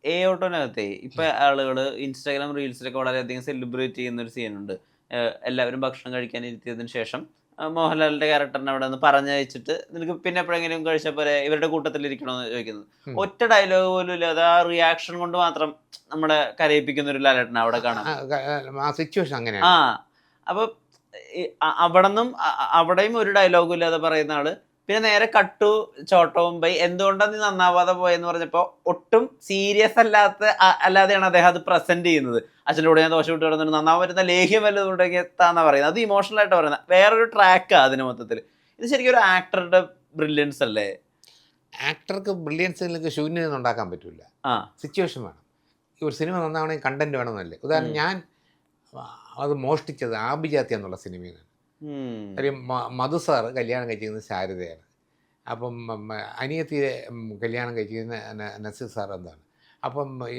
ഓട്ടോനകത്തെ ഇപ്പൊ ആളുകള് ഇൻസ്റ്റാഗ്രാം റീൽസിലൊക്കെ വളരെയധികം സെലിബ്രേറ്റ് ചെയ്യുന്ന ഒരു സീനുണ്ട്. എല്ലാവരും ഭക്ഷണം കഴിക്കാൻ ഇരുത്തിയതിനു ശേഷം മോഹൻലാലിന്റെ ക്യാരക്ടറിനെ അവിടെ നിന്ന് പറഞ്ഞയച്ചിട്ട് നിനക്ക് പിന്നെ എപ്പോഴെങ്കിലും കഴിച്ച പോലെ ഇവരുടെ കൂട്ടത്തിൽ ഇരിക്കണോന്ന് ചോദിക്കുന്നത്. ഉം. ഒറ്റ ഡയലോഗ് പോലും ഇല്ലാതെ ആ റിയാക്ഷൻ കൊണ്ട് മാത്രം നമ്മളെ കരയിപ്പിക്കുന്ന ഒരു ലാലേട്ടനെ അവിടെ കാണാൻ പറ്റും. ആ സിറ്റുവേഷൻ ആ അങ്ങനെയാണ്. അപ്പൊ അവിടെന്നും അവിടെയും ഒരു ഡയലോഗും ഇല്ലാതെ പറയുന്ന ആള് പിന്നെ നേരെ കട്ടു ചോട്ടോ മുംബൈ എന്തുകൊണ്ടാ നീ നന്നാവാതെ പോയെന്ന് പറഞ്ഞപ്പോ ഒട്ടും സീരിയസ് അല്ലാതെയാണ് അദ്ദേഹം അത് പ്രസന്റ് ചെയ്യുന്നത്. അച്ഛൻ്റെ കൂടെ ഞാൻ ദോശ വിട്ട് കിടന്നിട്ട് നന്നാവാൻ പറ്റുന്ന ലേഹ്യം വല്ലതും ഉണ്ടെത്താന്നാ പറയുന്നത്. അത് ഇമോഷണൽ ആയിട്ട് പറയുന്നത് വേറൊരു ട്രാക്കാ അതിന് മൊത്തത്തിൽ. ഇത് ശരിക്കും ഒരു ആക്ടറുടെ ബ്രില്യൻസ് അല്ലേ? ആക്ടർക്ക് ബ്രില്യൻസിലേക്ക് ശൂന്യത ഉണ്ടാക്കാൻ പറ്റില്ല. ആ സിറ്റുവേഷൻ വേണം. ഈ ഒരു സിനിമ നന്നാവണമെങ്കിൽ കണ്ടന്റ് വേണമെന്നല്ലേ. ഉദാഹരണം ഞാൻ അത് മോഷ്ടിച്ചത് ആഭിജാത്യ എന്നുള്ള സിനിമയാണ്. കാര്യം മധു സാറ് കല്യാണം കഴിച്ചിരിക്കുന്നത് ശാരദയാണ്. അപ്പം അനിയത്തിയെ കല്യാണം കഴിച്ചിരിക്കുന്ന നസീർ സാർ എന്താണ്. അപ്പം ഈ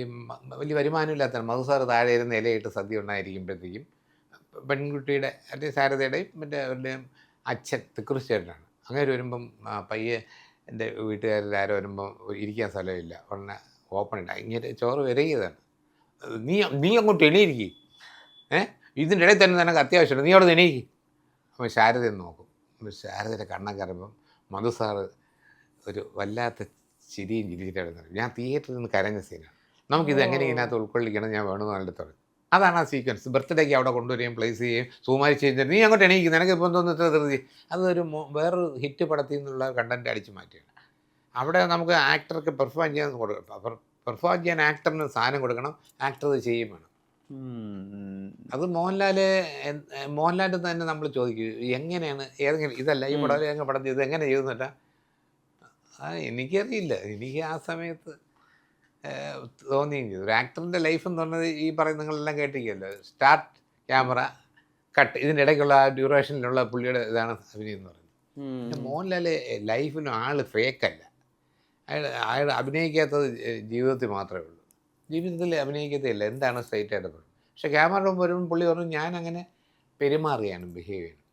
വലിയ വരുമാനമില്ലാത്തതാണ്. മധു സാറ് താഴെ ഇരുന്ന് ഇലയിട്ട് സദ്യ ഉണ്ടായിരിക്കുമ്പോഴത്തേക്കും പെൺകുട്ടിയുടെ അല്ലെങ്കിൽ ശാരദയുടെയും മറ്റേ അവരുടെയും അച്ഛൻ തിക്കുറിശ്ശേട്ടനാണ്. അങ്ങനെ വരുമ്പം പയ്യെ എൻ്റെ വീട്ടുകാരിൽ ആരോ വരുമ്പം ഇരിക്കാൻ സ്ഥലമില്ല. ഉടനെ ഓപ്പൺ ഇല്ല ഇങ്ങനെ ചോറ് വരികയാണ്. നീ നീ അങ്ങോട്ട് എണീയിരിക്കും. ഇതിൻ്റെ ഇടയിൽ തന്നെ നിനക്ക് അത്യാവശ്യമുണ്ട്, നീ അവിടെ എണീക്കും. അപ്പോൾ ശാരദയെ നോക്കും. ശാരദയുടെ കണ്ണൊക്കെ അറിയുമ്പം മധു സാറ് ഒരു വല്ലാത്ത ചിരിയും ചിരിച്ചിട്ടായിരുന്നു. ഞാൻ തിയേറ്ററിൽ നിന്ന് കരഞ്ഞ സീനാണ്. നമുക്കിത് എങ്ങനെ ഇതിനകത്ത് ഉൾക്കൊള്ളിക്കണം ഞാൻ വേണമെന്ന് നല്ല തുടങ്ങി. അതാണ് ആ സീക്വൻസ്. ബർത്ത്ഡേക്ക് അവിടെ കൊണ്ടുവരികയും പ്ലേസ് ചെയ്യുകയും സുകുമാരി ചെയ്തിട്ട് നീ അങ്ങോട്ട് എണീക്കും, നിനക്ക് ഇപ്പം തോന്നുന്നു ഇത്ര ധൃതി. അതൊരു വേറൊരു ഹിറ്റ് പടത്തിൽ നിന്നുള്ള കണ്ടൻറ്റ് അടിച്ചു മാറ്റുകയാണ്. അവിടെ നമുക്ക് ആക്ടർക്ക് പെർഫോം ചെയ്യാൻ കൊടുക്കണം. പെർഫോം ചെയ്യാൻ ആക്ടറിന് സാധനം കൊടുക്കണം, ആക്ടർ അത് ചെയ്യും വേണം. അത് മോഹൻലാലിൻ്റെ തന്നെ നമ്മൾ ചോദിക്കും എങ്ങനെയാണ് ഏതെങ്കിലും ഇതല്ല ഈ പടം ഞങ്ങൾ പടം ചെയ്ത് എങ്ങനെ ചെയ്തെന്നില്ല. എനിക്കറിയില്ല. എനിക്ക് ആ സമയത്ത് തോന്നിയും ചെയ്തു. ഒരു ആക്ടറിൻ്റെ ലൈഫ് എന്ന് പറഞ്ഞത് ഈ പറയുന്ന നിങ്ങളെല്ലാം കേട്ടിരിക്കുമല്ലോ. സ്റ്റാർട്ട്, ക്യാമറ, കട്ട്, ഇതിൻ്റെ ഇടയ്ക്കുള്ള ആ ഡ്യൂറേഷനിലുള്ള പുള്ളിയുടെ ഇതാണ് അഭിനയം എന്ന് പറയുന്നത്. പിന്നെ മോഹൻലാൽ ലൈഫിലും ആൾ ഫേക്കല്ല. അയാൾ അഭിനയിക്കാത്തത് ജീവിതത്തിൽ മാത്രമേ ഉള്ളൂ. ജീവിതത്തിൽ അഭിനയിക്കത്തില്ല, എന്താണ് സ്ട്രൈറ്റ് ആയിട്ട് പറയുന്നത്. പക്ഷേ ക്യാമറ മുമ്പ് വരുമ്പോൾ പുള്ളി പറഞ്ഞു ഞാൻ അങ്ങനെ പെരുമാറിയാണ് ബിഹേവ് ചെയ്യുന്നത്.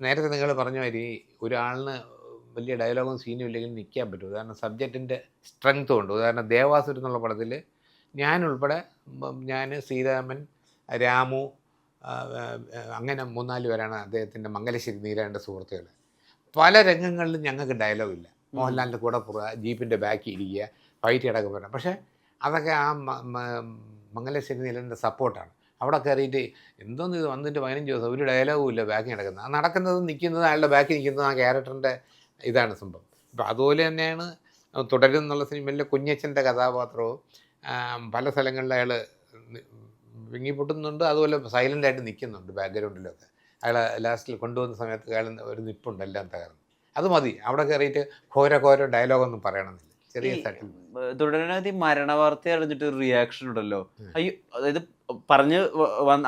നേരത്തെ നിങ്ങൾ പറഞ്ഞ മാതിരി ഒരാളിന് വലിയ ഡയലോഗും സീനും ഇല്ലെങ്കിൽ നിൽക്കാൻ പറ്റും. ഉദാഹരണം സബ്ജക്റ്റിൻ്റെ സ്ട്രെങ്ത് കൊണ്ട്. ഉദാഹരണം ദേവാസുരം എന്നുള്ള പടത്തിൽ ഞാനുൾപ്പെടെ ഞാൻ, ശ്രീരാമൻ, രാമു, അങ്ങനെ 3-4 പേരാണ് അദ്ദേഹത്തിൻ്റെ മംഗലശ്ശേരി നീലകണ്ഠ സുഹൃത്തുക്കൾ. പല രംഗങ്ങളിലും ഞങ്ങൾക്ക് ഡയലോഗില്ല. മോഹൻലാലിൻ്റെ കൂടെ പോവുക, ജീപ്പിൻ്റെ ബാക്കിൽ ഇരിക്കുക, ഫൈറ്റ് കിടക്കുക പറയാം. പക്ഷേ അതൊക്കെ ആ മംഗലശ്ശേരി നീലകണ്ഠൻ്റെ സപ്പോർട്ടാണ്. അവിടെ കയറിയിട്ട് എന്തോന്ന് ഇത് വന്നിട്ട് 15 ദിവസം ഒരു ഡയലോഗും ഇല്ല, ബാക്കി നടക്കുന്നത്. ആ നടക്കുന്നതും നിൽക്കുന്നതും അയാളുടെ ബാക്കി നിൽക്കുന്നത് ആ ക്യാരക്ടറിൻ്റെ ഇതാണ് സംഭവം. അപ്പോൾ അതുപോലെ തന്നെയാണ് തുടരും എന്നുള്ള സിനിമയിലെ കുഞ്ഞച്ചൻ്റെ കഥാപാത്രവും പല സ്ഥലങ്ങളിൽ അയാൾ വിങ്ങിപ്പൊട്ടുന്നുണ്ട്, അതുപോലെ സൈലൻ്റായിട്ട് നിൽക്കുന്നുണ്ട് ബാക്ക്ഗ്രൗണ്ടിലൊക്കെ. അയാൾ ലാസ്റ്റിൽ കൊണ്ടുവന്ന സമയത്ത് അയാൾ ഒരു നിപ്പുണ്ട് എല്ലാം തകർന്ന്. അത് മതി. അവിടെ കയറിയിട്ട് ഘോര ഡയലോഗൊന്നും പറയണമെന്നില്ല. ചെറിയ സെറ്റിൽ തുടരണതി മരണ വാർത്ത അറിഞ്ഞിട്ട് ഒരു റിയാക്ഷൻ ഉണ്ടല്ലോ. അയ്യോ, അതായത് പറഞ്ഞ്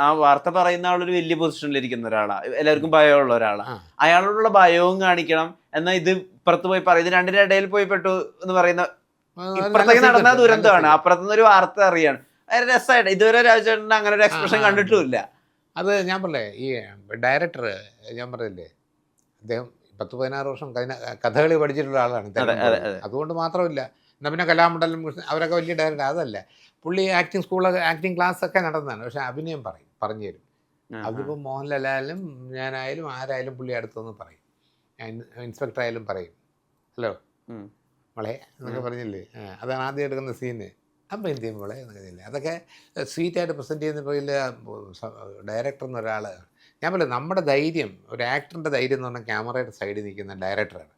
ആ വാർത്ത പറയുന്ന ആളൊരു വലിയ പൊസിഷനിൽ ഇരിക്കുന്ന ഒരാളാ, എല്ലാവർക്കും ഭയമുള്ള ഒരാളാ. അയാളോടുള്ള ഭയവും കാണിക്കണം, എന്നാൽ ഇത് ഇപ്പുറത്ത് പോയി പറയും, ഇത് രണ്ടിന്റെ ഇടയിൽ പോയി പെട്ടു എന്ന് പറയുന്ന ഇപ്പുറത്തേക്ക് നടന്ന ദുരന്തമാണ്, അപ്പുറത്തുനിന്ന് ഒരു വാർത്ത അറിയാണ്. രസമായിട്ട് ഇതുവരെ രാജേട്ടൻ്റെ അങ്ങനെ ഒരു എക്സ്പ്രഷൻ കണ്ടിട്ടുമില്ല. അത് ഞാൻ പറഞ്ഞേ, ഈ ഡയറക്ടർ ഞാൻ പറഞ്ഞില്ലേ, അദ്ദേഹം 10-16 വർഷം കഥകളി പഠിച്ചിട്ടുള്ള ആളാണ്. അതുകൊണ്ട് മാത്രമില്ല. എന്നാൽ പിന്നെ കലാമണ്ഡലം അവരൊക്കെ വലിയ ഡയറക്ടർ. അതല്ല, പുള്ളി ആക്ടിങ് സ്കൂളൊക്കെ ആക്ടിങ് ക്ലാസ് ഒക്കെ നടന്നതാണ്. പക്ഷേ അഭിനയം പറഞ്ഞു തരും. അതിപ്പോൾ മോഹൻലാലായാലും ഞാനായാലും ആരായാലും പുള്ളി അടുത്തൊന്ന് പറയും. ഇൻസ്പെക്ടർ ആയാലും പറയും, ഹലോ മോളെ എന്നൊക്കെ പറഞ്ഞില്ലേ. അതാണ് ആദ്യം എടുക്കുന്ന സീന്. അപ്പം എന്ത് ചെയ്യും മോളെ എന്നൊക്കെ ചെയ്യില്ലേ. അതൊക്കെ സ്വീറ്റായിട്ട് പ്രസൻറ്റ് ചെയ്യുന്ന ഡയറക്ടർ എന്നൊരാൾ. ഞാൻ പറയാം, നമ്മുടെ ധൈര്യം, ഒരു ആക്ടറിൻ്റെ ധൈര്യം എന്ന് പറഞ്ഞാൽ ക്യാമറയുടെ സൈഡിൽ നിൽക്കുന്ന ഡയറക്ടറാണ്.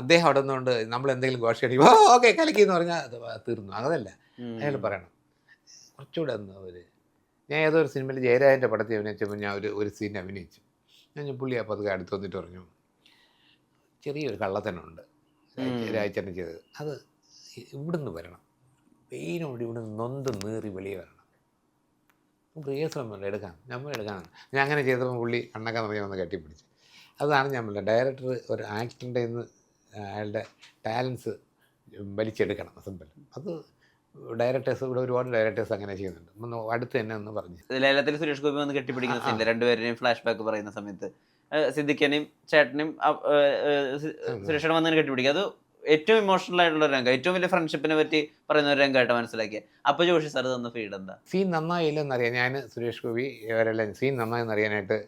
അദ്ദേഹം അവിടെ നിന്നുകൊണ്ട് നമ്മൾ എന്തെങ്കിലും ഘോഷ അടിക്കും, ഓക്കെ കലക്കി എന്ന് പറഞ്ഞാൽ തീർന്നു. അതല്ല, അയാൾ പറയണം കുറച്ചുകൂടെ ഞാൻ ഏതോ ഒരു സിനിമയിൽ ജയരാജൻ്റെ പടത്തിൽ അഭിനയിച്ചപ്പോൾ ഞാൻ ഒരു സീൻ അഭിനയിച്ചു. ഞാൻ പുള്ളി അപ്പോൾ അത് അടുത്ത് വന്നിട്ട് പറഞ്ഞു, ചെറിയൊരു കള്ളത്തനുണ്ട് രാജചേട്ടൻ ചെയ്തത്, അത് ഇവിടുന്ന് വരണം, പെയിനോട് ഇവിടുന്ന് നൊന്ത് നീറി വെളിയെ വരണം, റിഹേഴ്സൽ എടുക്കാം, നമ്മൾ എടുക്കാം. ഞാൻ അങ്ങനെ ചെയ്തപ്പോൾ പുള്ളി കണ്ണൊക്കെ നിറയെ വന്ന് കെട്ടിപ്പിടിച്ചു. അതാണ് ഞാൻ പറഞ്ഞത്, ഡയറക്ടർ ഒരു ആക്ടറിൻ്റെ നിന്ന് അയാളുടെ ടാലൻസ് വലിച്ചെടുക്കണം സിമ്പിൾ. അത് ഡയറക്ടേഴ്സ് ഇവിടെ ഒരുപാട് ഡയറക്ടേഴ്സ് അങ്ങനെ ചെയ്യുന്നുണ്ട്. അടുത്ത് തന്നെ ഒന്ന് പറഞ്ഞു, ലേലത്തിൽ സുരേഷ് ഗോപി വന്ന് കെട്ടിപ്പിടിക്കുന്ന സീനിൽ രണ്ടുപേരെയും ഫ്ലാഷ് ബാക്ക് പറയുന്ന സമയത്ത് സിദ്ദിഖിനെയും ചേട്ടനെയും സുരേഷനും വന്ന് കെട്ടിപ്പിടിക്കുക. അത് ഏറ്റവും ഇമോഷണൽ ആയിട്ടുള്ള ഒരു രംഗം, ഏറ്റവും വലിയ ഫ്രണ്ട്ഷിപ്പിനെ പറ്റി പറയുന്ന ഒരു രംഗമായിട്ട് മനസ്സിലാക്കിയത്. അപ്പൊ ജോഷി സാർ തന്ന ഫീഡ് എന്താ? സീൻ നന്നായില്ലെന്നറിയാം. ഞാൻ സുരേഷ് ഗോപി ഇവരെല്ലാം സീൻ നന്നായെന്നറിയാനായിട്ട്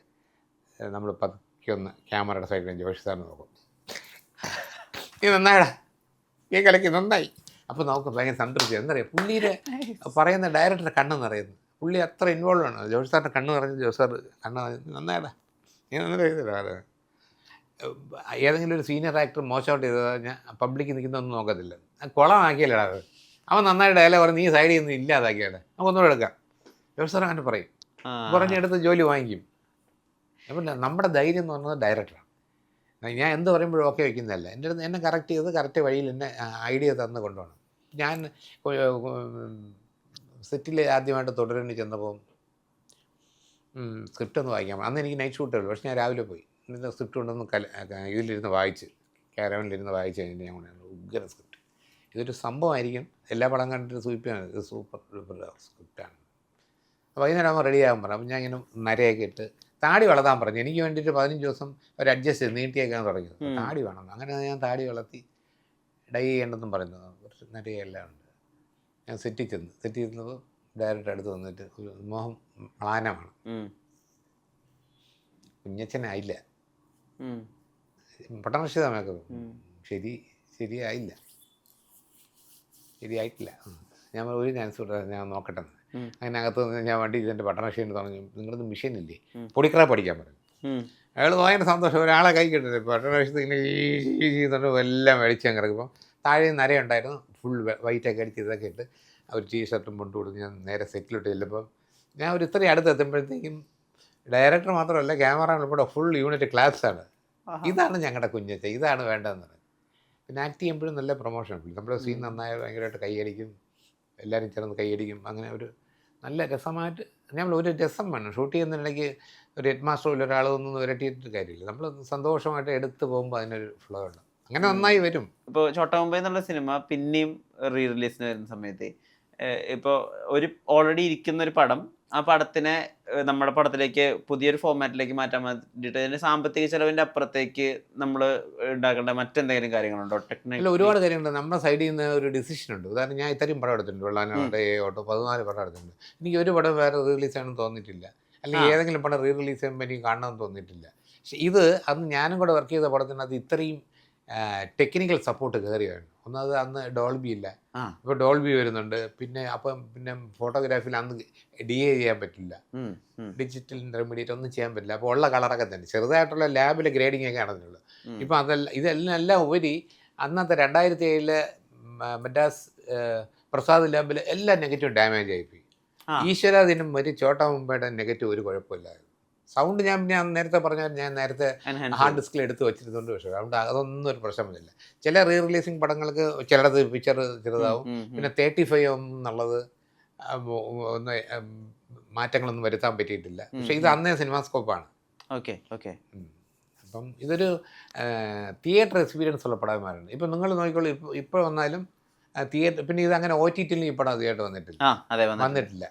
നമ്മൾ പതുക്കെ ഒന്ന് ക്യാമറയുടെ സൈഡിൽ ജോഷി സാറിന് നോക്കും. ഈ നന്നായടാ, ഈ കളിക്ക് നന്നായി. അപ്പോൾ നമുക്ക് ഭയങ്കര സംതൃപ്തി. എന്തറിയാം, പുള്ളിയുടെ പറയുന്ന ഡയറക്ടറുടെ കണ്ണെന്നറിയുന്നത്. പുള്ളി അത്ര ഇൻവോൾവ് ആണ്. ജോഷി സാറിൻ്റെ കണ്ണ് പറഞ്ഞ് ജോഷി സാർ കണ്ണ് നന്നായടാ, നീ നന്നായി. ഏതെങ്കിലും ഒരു സീനിയർ ആക്ടർ മോശമായിട്ട് ചെയ്തത് ഞാൻ പബ്ലിക്ക് നിൽക്കുന്നൊന്നും നോക്കത്തില്ല. കുളമാക്കിയല്ലേടാ അത്. അവൻ നന്നായിട്ട് ഡയലോഗ് പറഞ്ഞ് നീ സൈഡിൽ നിന്ന് ഇല്ലാതാക്കിയാടെ, നമുക്കൊന്നുകൂടെ എടുക്കാം. ജോഷി സാർ അങ്ങനെ പറയും. പറഞ്ഞെടുത്ത് ജോലി വാങ്ങിക്കും. അപ്പം നമ്മുടെ ധൈര്യം എന്ന് പറയുന്നത് ഡയറക്ടറാണ്. ഞാൻ എന്ത് പറയുമ്പോഴും ഓക്കെ വയ്ക്കുന്നതല്ല. എൻ്റെ അടുത്ത് എന്നെ കറക്റ്റ് ചെയ്ത് കറക്റ്റ് വഴിയിൽ എന്നെ ഐഡിയ തന്ന് കൊണ്ടുപോകണം. ഞാൻ സെറ്റിൽ ആദ്യമായിട്ട് തുടരേണ്ടി ചെന്നപ്പോൾ സ്ക്രിപ്റ്റ് ഒന്ന് വായിക്കാം. അന്ന് എനിക്ക് നൈറ്റ് ഷൂട്ടേ ഉള്ളൂ. പക്ഷേ ഞാൻ രാവിലെ പോയി സ്ക്രിപ്റ്റ് കൊണ്ടൊന്ന് ഇതിലിരുന്ന് വായിച്ച്, കാരവനിലിരുന്ന് വായിച്ച് കഴിഞ്ഞിട്ട് ഞാൻ കൊണ്ടുവന്നു. ഉഗ്ര സ്ക്രിപ്റ്റ്. ഇതൊരു സംഭവമായിരിക്കും. എല്ലാ പടം കണ്ടിട്ട് സൂചിപ്പിക്കുകയാണ്, ഇത് സൂപ്പർ സ്ക്രിപ്റ്റാണ്. അപ്പോൾ വൈകുന്നേരം റെഡിയാകാൻ പറഞ്ഞു. അപ്പം ഞാൻ ഇങ്ങനെ നരയൊക്കെ ഇട്ട് താടി വളർത്താൻ പറഞ്ഞു. എനിക്ക് വേണ്ടിയിട്ട് 15 ദിവസം ഒരു അഡ്ജസ്റ്റ് ചെയ്ത് നീട്ടിയേക്കാൻ തുടങ്ങിയത്. താടി വേണം. അങ്ങനെ ഞാൻ താടി വളർത്തി ഡൈ ചെയ്യേണ്ടെന്നും പറയുന്നത്. കുറച്ച് നരയെല്ലാം ഉണ്ട്. ഞാൻ സെറ്റിൽ ചെന്നപ്പോൾ ഡയറക്റ്റ് അടുത്ത് വന്നിട്ട് ഒരു മോഹം മ്ലാനമാണ്. കുഞ്ഞച്ഛനായില്ല, പട്ടണക്ഷിതമൊക്കെ ശരിയായില്ല, ശരിയായിട്ടില്ല. ഞാൻ ഒരു ചാൻസ് കൊടുത്താൽ ഞാൻ നോക്കട്ടെ. അങ്ങനെ അകത്ത് ഞാൻ വണ്ടി ഇതിൻ്റെ പട്ടണക്ഷീന് തുടങ്ങി. നിങ്ങളത് മെഷീൻ ഇല്ലേ, പൊടിക്കറ പഠിക്കാൻ പറഞ്ഞു. അയാൾ ഭയങ്കര സന്തോഷം. ഒരാളെ കൈ കിട്ടില്ല. പട്ടണക്ഷത്ത് ഇങ്ങനെ ഈ ചെയ്തുകൊണ്ട് എല്ലാം വെളിച്ചം കിടക്കുമ്പോൾ താഴെ നരയുണ്ടായിരുന്നു. ഫുൾ വൈറ്റൊക്കെ അടിച്ച് ഇതൊക്കെ ഇട്ട് ഒരു ടീഷർട്ടും മുണ്ട് കൊടുത്ത് ഞാൻ നേരെ സെറ്റിലോട്ട് ചെല്ലുമ്പോൾ ഞാൻ ഒരു ഇത്രയും അടുത്ത് എത്തുമ്പോഴത്തേക്കും ഡയറക്ടർ മാത്രമല്ല ക്യാമറ ഉൾപ്പെടെ ഫുൾ യൂണിറ്റ് ക്ലാപ്സാണ്. ഇതാണ് ഞങ്ങളുടെ കുഞ്ഞച്ച, ഇതാണ് വേണ്ടതെന്ന് പറയും. പിന്നെ ആക്ട് ചെയ്യുമ്പോഴും നല്ല പ്രൊമോഷൻ. നമ്മുടെ സീൻ നന്നായ ഭയങ്കരമായിട്ട് കൈയടിക്കും, എല്ലാവരും ചേർന്ന് കൈയടിക്കും. അങ്ങനെ ഒരു നല്ല രസമായിട്ട് നമ്മൾ ഒരു രസം വേണം. ഷൂട്ട് ചെയ്യുന്നതിനിടയ്ക്ക് ഒരു ഹെഡ് മാസ്റ്ററിൽ ഒരാളൊന്നും വരട്ടിയിട്ട് കാര്യമില്ല. നമ്മൾ സന്തോഷമായിട്ട് എടുത്ത് പോകുമ്പോൾ അതിനൊരു ഫ്ലോ ഉണ്ട്. അങ്ങനെ നന്നായി വരും. ഇപ്പോൾ ചോട്ടാ മുംബൈ എന്നുള്ള സിനിമ പിന്നെയും റീ റിലീസിന് വരുന്ന സമയത്ത് ഇപ്പോൾ ഒരു ഓൾറെഡി ഇരിക്കുന്ന ഒരു പടം, ആ പടത്തിനെ നമ്മുടെ പടത്തിലേക്ക് പുതിയൊരു ഫോർമാറ്റിലേക്ക് മാറ്റാൻ വേണ്ടിയിട്ട് അതിന് സാമ്പത്തിക ചെലവിൻ്റെ അപ്പുറത്തേക്ക് നമ്മൾ ഉണ്ടാക്കേണ്ട മറ്റെന്തെങ്കിലും കാര്യങ്ങളുണ്ടോ? ടെക്നിക്കൽ ഒരുപാട് കാര്യങ്ങളുണ്ട്. നമ്മുടെ സൈഡിൽ നിന്ന് ഒരു ഡിസിഷൻ ഉണ്ട്. ഉദാഹരണം, ഞാൻ ഇത്രയും പടം എടുത്തിട്ടുണ്ട്. വെള്ളാനോട്ടെ ഓട്ടോ 14 പടം എടുത്തിട്ടുണ്ട്. എനിക്ക് ഒരു പടം വേറെ റീ റിലീസ് ചെയ്യണമെന്ന് തോന്നിയിട്ടില്ല. അല്ലെങ്കിൽ ഏതെങ്കിലും പടം റീ റിലീസ് ചെയ്യുമ്പോൾ എനിക്ക് കാണണമെന്ന് തോന്നിയിട്ടില്ല. പക്ഷേ ഇത് അന്ന് ഞാനും കൂടെ വർക്ക് ചെയ്ത പടത്തിനകത്ത് ഇത്രയും ടെക്നിക്കൽ സപ്പോർട്ട് കയറിയാണ്. ഒന്നത് അന്ന് ഡോൾബി ഇല്ല, ഇപ്പോൾ ഡോൾബി വരുന്നുണ്ട്. പിന്നെ ഫോട്ടോഗ്രാഫിയിൽ അന്ന് DA ചെയ്യാൻ പറ്റില്ല, ഡിജിറ്റൽ ഇന്റർമീഡിയറ്റ് ഒന്നും ചെയ്യാൻ പറ്റില്ല. അപ്പോൾ ഉള്ള കളറൊക്കെ തന്നെ ചെറുതായിട്ടുള്ള ലാബിലെ ഗ്രേഡിംഗ് ഒക്കെ ആണെന്നുള്ളത്. ഇപ്പം ഇതെല്ലാം ഉപരി അന്നത്തെ 2007 മദ്രാസ് പ്രസാദ് ലാബിൽ എല്ലാം നെഗറ്റീവ് ഡാമേജ് ആയിപ്പോയി. ഈശ്വരാധീനം വരെ ചോട്ടാ മുംബൈയുടെ നെഗറ്റീവ് ഒരു കുഴപ്പമില്ലായിരുന്നു. സൗണ്ട് ഞാൻ നേരത്തെ പറഞ്ഞാൽ ഞാൻ നേരത്തെ ഹാർഡ് ഡിസ്കിൽ എടുത്ത് വെച്ചിരുന്നുണ്ട്. പക്ഷേ അതുകൊണ്ട് അതൊന്നും ഒരു പ്രശ്നമില്ല. ചില റീ റിലീസിങ് പടങ്ങൾക്ക് ചിലത് പിക്ചർ ചെറുതാവും. പിന്നെ 35 എന്നുള്ളത് ഒന്ന് മാറ്റങ്ങളൊന്നും വരുത്താൻ പറ്റിയിട്ടില്ല. പക്ഷേ ഇത് അന്നേ സിനിമാസ്കോപ്പാണ്. ഓക്കെ. അപ്പം ഇതൊരു തിയേറ്റർ എക്സ്പീരിയൻസ് ഉള്ള പടമാരാണ്. ഇപ്പം നിങ്ങൾ നോക്കിക്കോളൂ, ഇപ്പോൾ വന്നാലും തിയേറ്റർ. പിന്നെ ഇത് അങ്ങനെ OTT ഈ പടം തിയേറ്റർ വന്നിട്ടില്ല.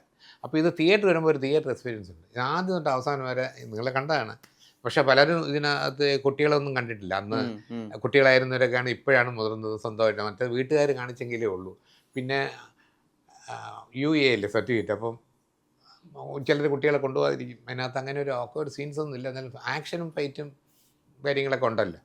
അപ്പോൾ ഇത് തിയേറ്റർ വരുമ്പോൾ ഒരു തിയേറ്റർ എക്സ്പീരിയൻസ് ഉണ്ട്. ആദ്യം തൊട്ട് അവസാനം വരെ നിങ്ങളെ കണ്ടതാണ്. പക്ഷേ പലരും ഇതിനകത്ത് കുട്ടികളൊന്നും കണ്ടിട്ടില്ല. അന്ന് കുട്ടികളായിരുന്നവരൊക്കെയാണ് ഇപ്പോഴാണ് മുതിർന്നത് സ്വന്തമായിട്ട്. മറ്റേ വീട്ടുകാർ കാണിച്ചെങ്കിലേ ഉള്ളൂ. പിന്നെ UA അല്ലേ സർട്ടിഫിക്കറ്റ്. അപ്പം ചിലർ കുട്ടികളെ കൊണ്ടുപോകാതിരിക്കും. അതിനകത്ത് അങ്ങനെ ഒരു ഓക്വേർഡ് സീൻസ് ഒന്നും ഇല്ല. എന്നാലും ആക്ഷനും ഫൈറ്റും കാര്യങ്ങളൊക്കെ ഉണ്ടല്ലോ.